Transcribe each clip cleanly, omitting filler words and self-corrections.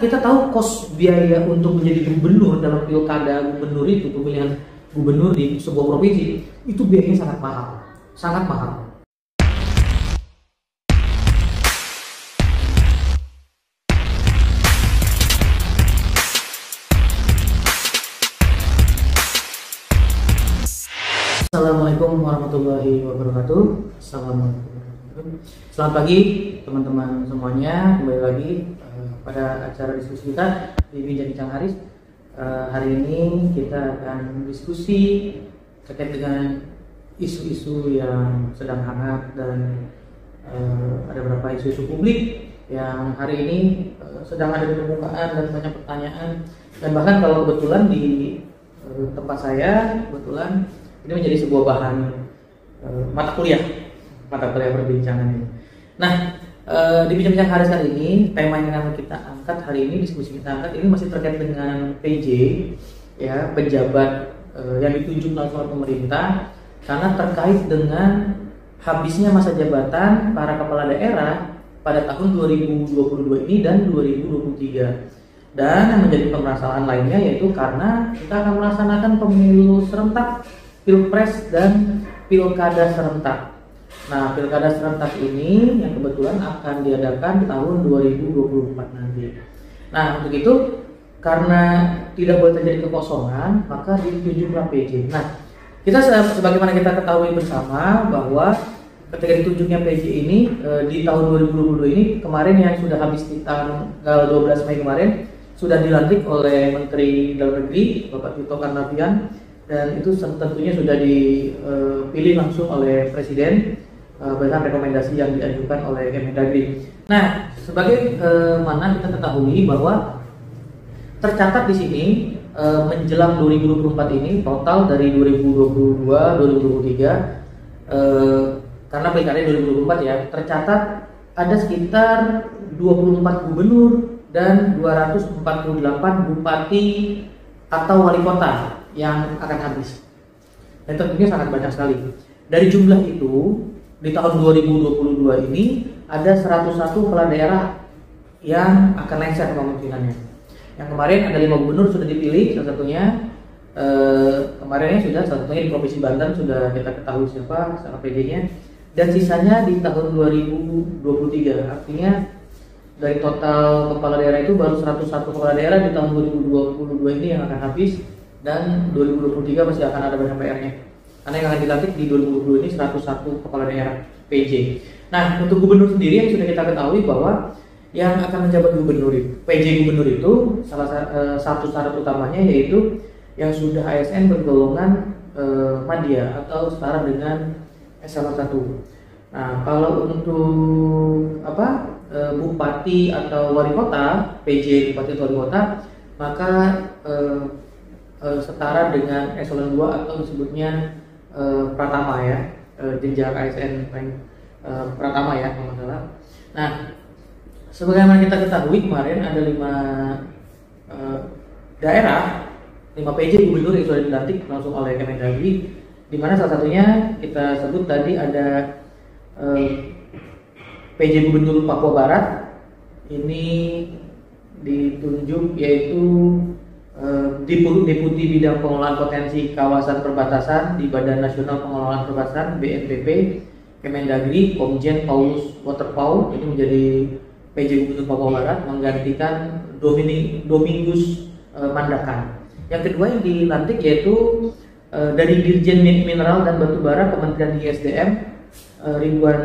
Kita tahu kos biaya untuk menjadi gubernur dalam pilkada gubernur itu, pemilihan gubernur di sebuah provinsi, itu biayanya sangat mahal, sangat mahal. Assalamualaikum warahmatullahi wabarakatuh. Selamat pagi teman-teman semuanya. Kembali lagi pada acara diskusi kita di Bincang Haris. Hari ini kita akan diskusi terkait dengan isu-isu yang sedang hangat dan ada beberapa isu-isu publik yang hari ini sedang ada di permukaan dan banyak pertanyaan. Dan bahkan kalau kebetulan di tempat saya kebetulan ini menjadi sebuah bahan mata kuliah perbincangan ini. Nah, di Bincang Haris kali ini, tema yang akan kita angkat hari ini, diskusi kita angkat ini masih terkait dengan PJ, ya, pejabat yang ditunjuk oleh pemerintah, karena terkait dengan habisnya masa jabatan para kepala daerah pada tahun 2022 ini dan 2023. Dan yang menjadi permasalahan lainnya yaitu karena kita akan melaksanakan pemilu serentak, pilpres dan pilkada serentak. Nah, pilkada serentak ini yang kebetulan akan diadakan tahun 2024 nanti. Nah, untuk itu karena tidak boleh terjadi kekosongan, maka ditunjuklah PJ. Nah, kita sebagaimana kita ketahui bersama bahwa ketika ditunjuknya PJ ini di tahun 2022 ini kemarin yang sudah habis di tanggal 12 Mei kemarin sudah dilantik oleh Menteri Dalam Negeri Bapak Tito Karnavian, dan itu tentunya sudah dipilih langsung oleh Presiden dengan rekomendasi yang diajukan oleh Kemendagri. Nah, sebagai mana kita ketahui bahwa tercatat di sini menjelang 2024 ini total dari 2022 2023 karena pilkada 2024 ya, tercatat ada sekitar 24 gubernur dan 248 bupati atau wali kota yang akan habis. Dan tentunya sangat banyak sekali. Dari jumlah itu, di tahun 2022 ini ada 101 kepala daerah yang akan lengser kemungkinannya. Yang kemarin ada 5 gubernur sudah dipilih, salah satunya kemarinnya sudah, salah satunya di Provinsi Banten sudah kita ketahui siapa PJ-nya. Dan sisanya di tahun 2023, artinya dari total kepala daerah itu baru 101 kepala daerah di tahun 2022 ini yang akan habis. Dan 2023 masih akan ada banyak PR-nya. Karena yang akan dilantik di 2022 ini 101 kepala daerah PJ. Nah, untuk gubernur sendiri yang sudah kita ketahui bahwa yang akan menjabat gubernur PJ gubernur itu salah satu syarat utamanya yaitu yang sudah ASN bergolongan madya atau setara dengan eselon 1. Nah, kalau untuk bupati atau wali kota, PJ bupati atau wali kota, maka setara dengan eselon 2 atau disebutnya pratama ya, jenjang ASN pratama ya kalau salah. Nah, sebagaimana kita ketahui kemarin ada 5 daerah, 5 PJ gubernur yang sudah dilantik langsung oleh Kemendagri, di mana salah satunya kita sebut tadi ada PJ Gubernur Papua Barat. Ini ditunjuk yaitu Deputi Bidang Pengelolaan Potensi Kawasan Perbatasan di Badan Nasional Pengelolaan Perbatasan BNPB Kemendagri, Komjen Paulus Waterpau. Ini menjadi PJ Gubernur Papua Barat menggantikan Domingus Mandakan. Yang kedua yang dilantik yaitu dari Dirjen Mineral dan Batubara Kementerian ISDM, Ridwan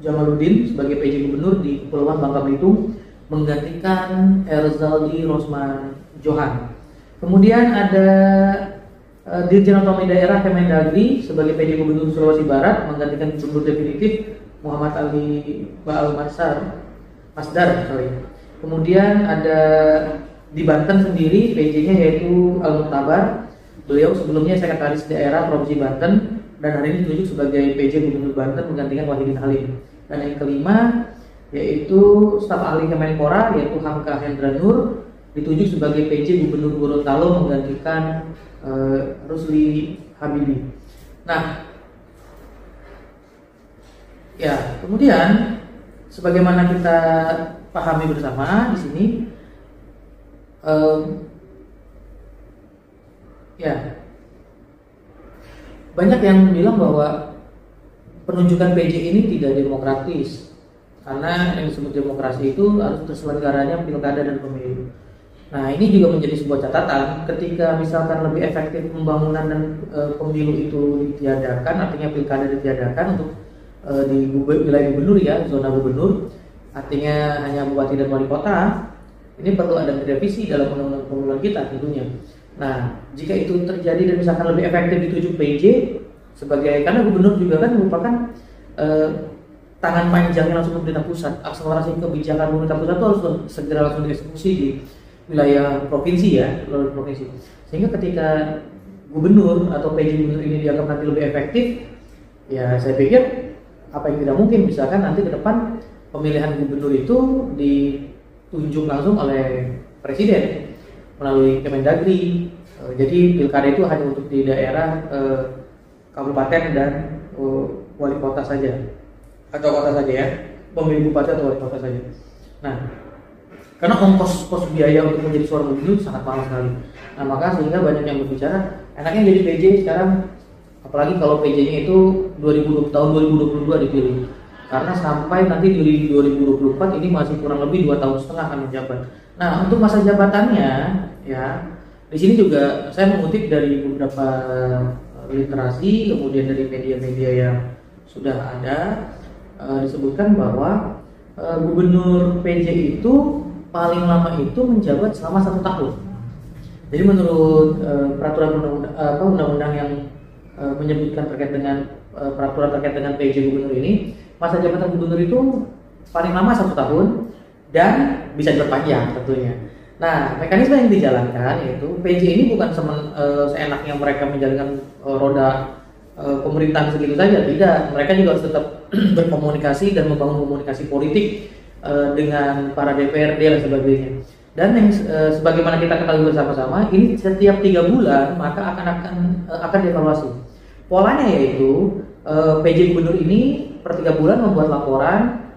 Jamaludin sebagai PJ Gubernur di Kepulauan Bangka Belitung menggantikan Erzaldi Rosman Johan. Kemudian ada Dirjen Otonomi Daerah Kemendagri sebagai PJ Gubernur Sulawesi Barat menggantikan Gubernur definitif Muhammad Ali Baal Masdar. Kemudian ada di Banten sendiri PJ-nya yaitu Al Muktabar. Beliau sebelumnya Sekretaris Daerah Provinsi Banten dan hari ini ditunjuk sebagai PJ Gubernur Banten menggantikan Wahidin Halim. Dan yang kelima yaitu staf ahli Kemenpora yaitu Hamka Hendra Nur ditunjuk sebagai PJ Gubernur Gorontalo menggantikan Rusli Habibi. Nah, ya kemudian sebagaimana kita pahami bersama di sini Ya, banyak yang bilang bahwa penunjukan PJ ini tidak demokratis karena yang disebut demokrasi itu harus terselenggaranya pilkada dan pemilu. Nah, ini juga menjadi sebuah catatan ketika misalkan lebih efektif pembangunan dan pemilu itu ditiadakan, artinya pilkada ditiadakan untuk di wilayah gubernur ya, zona gubernur, artinya hanya bupati dan wali kota. Ini perlu ada revisi dalam undang-undang pemilu kita tentunya. Nah, jika itu terjadi dan misalkan lebih efektif ditunjuk PJ sebagai, karena gubernur juga kan merupakan tangan panjangnya langsung pemerintah pusat, akselerasi kebijakan pemerintah pusat itu harus segera langsung dieksekusi di wilayah provinsi ya, provinsi. Sehingga ketika gubernur atau PJ gubernur ini dianggap nanti lebih efektif, ya saya pikir apa yang tidak mungkin misalkan nanti ke depan pemilihan gubernur itu ditunjuk langsung oleh presiden melalui Kemendagri. Jadi pilkada itu hanya untuk di daerah kabupaten dan wali kota saja atau kota saja ya, pemilih bupati atau wali kota saja. Nah, karena ongkos biaya untuk menjadi seorang gubernur sangat mahal sekali. Nah, maka sehingga banyak yang berbicara enaknya jadi PJ sekarang, apalagi kalau PJ-nya itu tahun 2022 dipilih. Karena sampai nanti di 2024 ini masih kurang lebih 2,5 tahun akan menjabat. Nah, untuk masa jabatannya ya, di sini juga saya mengutip dari beberapa literasi, kemudian dari media-media yang sudah ada, disebutkan bahwa gubernur PJ itu paling lama itu menjabat selama 1 tahun. Jadi menurut peraturan undang-undang yang menyebutkan terkait dengan peraturan terkait dengan PJ gubernur ini, masa jabatan gubernur itu paling lama 1 tahun dan bisa diperpanjang tentunya. Nah, mekanisme yang dijalankan yaitu PJ ini bukan seenaknya mereka menjalankan roda pemerintahan segitu saja, tidak. Mereka juga harus tetap berkomunikasi dan membangun komunikasi politik dengan para DPRD dan sebagainya. Dan yang sebagaimana kita ketahui bersama-sama, ini setiap 3 bulan maka akan dievaluasi. Polanya yaitu PJ gubernur ini per 3 bulan membuat laporan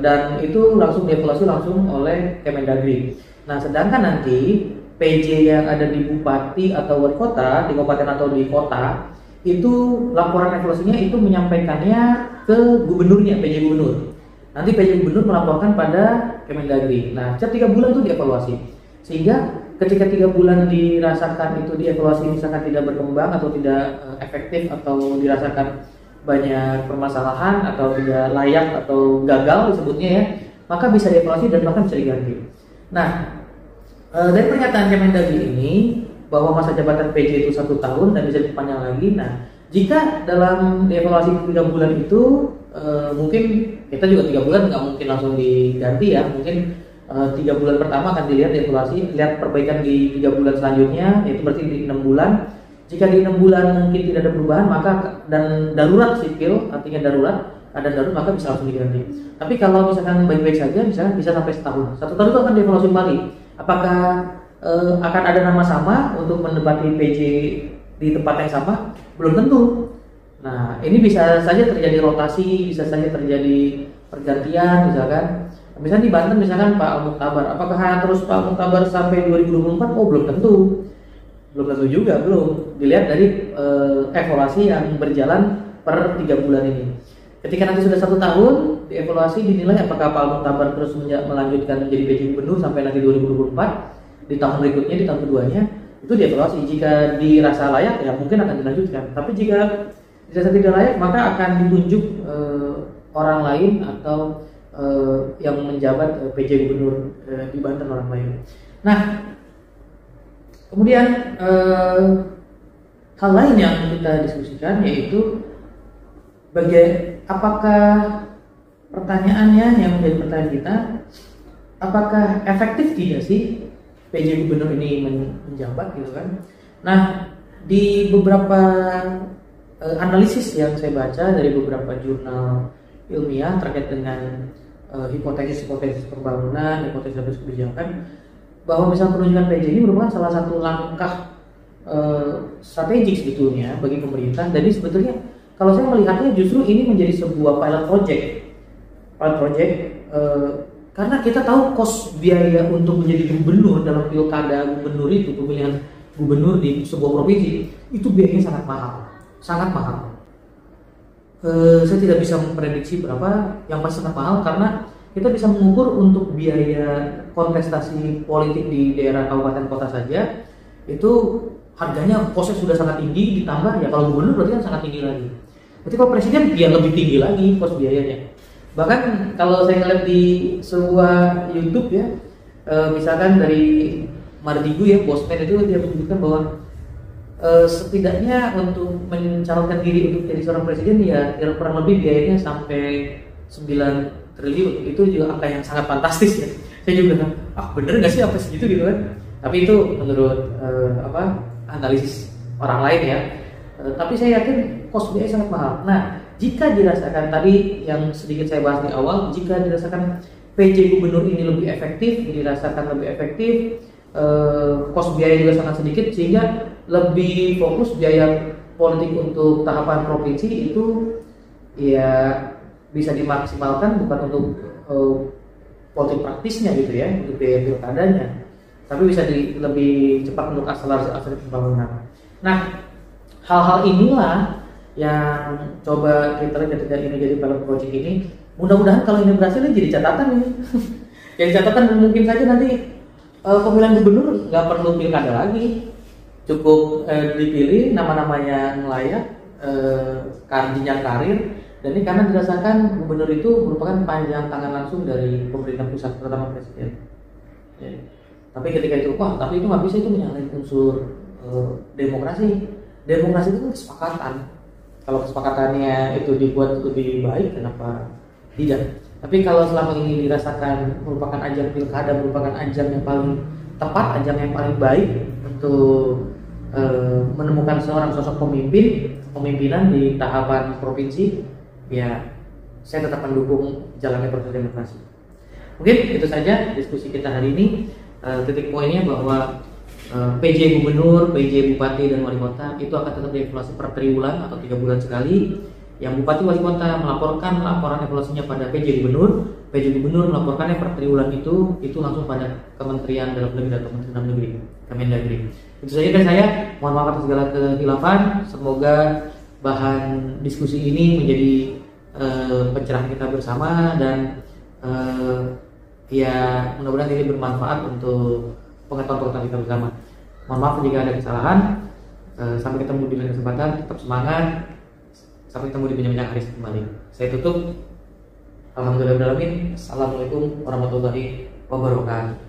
dan itu langsung dievaluasi langsung oleh Kemendagri. Nah, sedangkan nanti PJ yang ada di bupati atau wali kota, di kabupaten atau di kota, itu laporan evaluasinya itu menyampaikannya ke gubernurnya, PJ gubernur. Nanti PJ gubernur melaporkan pada Kemendagri. Nah, setiap 3 bulan itu dievaluasi. Sehingga ketika 3 bulan dirasakan itu dievaluasi misalkan tidak berkembang atau tidak efektif atau dirasakan banyak permasalahan atau tidak layak atau gagal disebutnya ya, maka bisa dievaluasi dan bahkan bisa diganti. Nah, dari pernyataan Kemendagri ini bahwa masa jabatan PJ itu 1 tahun dan bisa dipanjang lagi. Nah, jika dalam dievaluasi 3 bulan itu mungkin kita juga 3 bulan nggak mungkin langsung diganti ya, mungkin 3 bulan pertama akan dilihat dievaluasi, lihat perbaikan di 3 bulan selanjutnya, yaitu berarti di 6 bulan. Jika di 6 bulan mungkin tidak ada perubahan, maka dan darurat sipil, artinya darurat, maka bisa langsung diganti. Tapi kalau misalkan baik-baik saja, misalkan bisa sampai setahun. 1 tahun itu akan dievaluasi kembali. Apakah akan ada nama sama untuk menempati PJ di tempat yang sama? Belum tentu. Nah, ini bisa saja terjadi rotasi, bisa saja terjadi pergantian, misalkan. Misalnya di Banten, misalkan Pak Al-Mukhtabar, apakah terus Pak Al-Mukhtabar sampai 2024? Oh, belum tentu. Belum tentu juga, belum. Dilihat dari evaluasi yang berjalan per 3 bulan ini. Ketika nanti sudah 1 tahun, dievaluasi dinilai apakah Pak Al-Mukhtabar terus melanjutkan menjadi PJ gubernur sampai nanti 2024, di tahun berikutnya, di tahun keduanya, itu dievaluasi. Jika dirasa layak, ya mungkin akan dilanjutkan. Tapi jika dirasa tidak layak, maka akan ditunjuk orang lain atau yang menjabat PJ gubernur di Banten orang lain. Nah, kemudian hal lain yang kita diskusikan yaitu apakah pertanyaannya yang menjadi pertanyaan kita, apakah efektif tidak sih PJ gubernur ini menjabat gitu kan? Nah, di beberapa analisis yang saya baca dari beberapa jurnal ilmiah terkait dengan hipotesis pembangunan, hipotesis kebijakan, bahwa misalnya penunjukan PJ ini merupakan salah satu langkah strategis sebetulnya bagi pemerintah. Jadi sebetulnya kalau saya melihatnya justru ini menjadi sebuah pilot project Karena kita tahu kos biaya untuk menjadi gubernur dalam pilkada gubernur itu, pemilihan gubernur di sebuah provinsi, itu biayanya sangat mahal, sangat mahal. Saya tidak bisa memprediksi berapa, yang pasti sangat mahal karena kita bisa mengukur untuk biaya kontestasi politik di daerah kabupaten kota saja itu harganya kosnya sudah sangat tinggi, ditambah ya kalau gubernur berarti kan sangat tinggi lagi. Berarti kalau presiden ya lebih tinggi lagi kos biayanya. Bahkan kalau saya ngeliat di sebuah YouTube ya, misalkan dari Mardigu ya, Bosman itu dia menyebutkan bahwa setidaknya untuk mencalonkan diri untuk jadi seorang presiden ya kurang lebih biayanya sampai 9 triliun. Itu juga angka yang sangat fantastis ya. Saya juga bener nggak sih apa segitu gitu kan? Tapi itu menurut analisis orang lain ya. Tapi saya yakin kos biaya sangat mahal. Nah, jika dirasakan tadi yang sedikit saya bahas di awal, jika dirasakan PJ gubernur ini lebih efektif, kos biaya juga sangat sedikit, sehingga lebih fokus biaya politik untuk tahapan provinsi itu ya bisa dimaksimalkan bukan untuk politik praktisnya gitu ya, untuk biaya pilkadanya, tapi bisa lebih cepat untuk akselerasi pembangunan. Nah, hal-hal inilah yang coba kita lihat ketika ini jadi pilot project ini. Mudah-mudahan kalau ini berhasil jadi catatan ini. Jadi catatan dan mungkin saja nanti pemilihan gubernur nggak perlu pilkada lagi, cukup dipilih nama-namanya yang layak, jenjang karir, dan ini karena dirasakan gubernur itu merupakan panjang tangan langsung dari pemerintah pusat, terutama presiden. Ya. Tapi ketika itu, tapi itu nggak bisa, itu menyalahi unsur demokrasi. Demokrasi itu kan kesepakatan. Kalau kesepakatannya itu dibuat lebih baik, kenapa tidak? Tapi kalau selama ini dirasakan merupakan ajang pilkada, merupakan ajang yang paling tepat, ajang yang paling baik untuk menemukan seorang sosok pemimpinan di tahapan provinsi, ya saya tetap mendukung jalannya proses demokrasi. Mungkin itu saja diskusi kita hari ini. Titik poinnya bahwa PJ gubernur, PJ bupati dan wali kota itu akan tetap dievaluasi per triwulan atau 3 bulan sekali. Yang bupati wali kota melaporkan laporan evaluasinya pada PJ gubernur melaporkannya per triwulan itu langsung pada Kementerian Dalam Negeri dan Kementerian Dalam Negeri, Kemendagri. Itu saja dari saya. Mohon maaf atas segala kehilafan. Semoga bahan diskusi ini menjadi pencerahan kita bersama dan ya mudah-mudahan ini bermanfaat untuk pengetahuan kita bersama. Mohon maaf jika ada kesalahan. Sampai ketemu di lain kesempatan. Tetap semangat. Sampai ketemu di Bincang Haris kembali. Saya tutup. Alhamdulillahirabbil alamin. Assalamualaikum warahmatullahi wabarakatuh.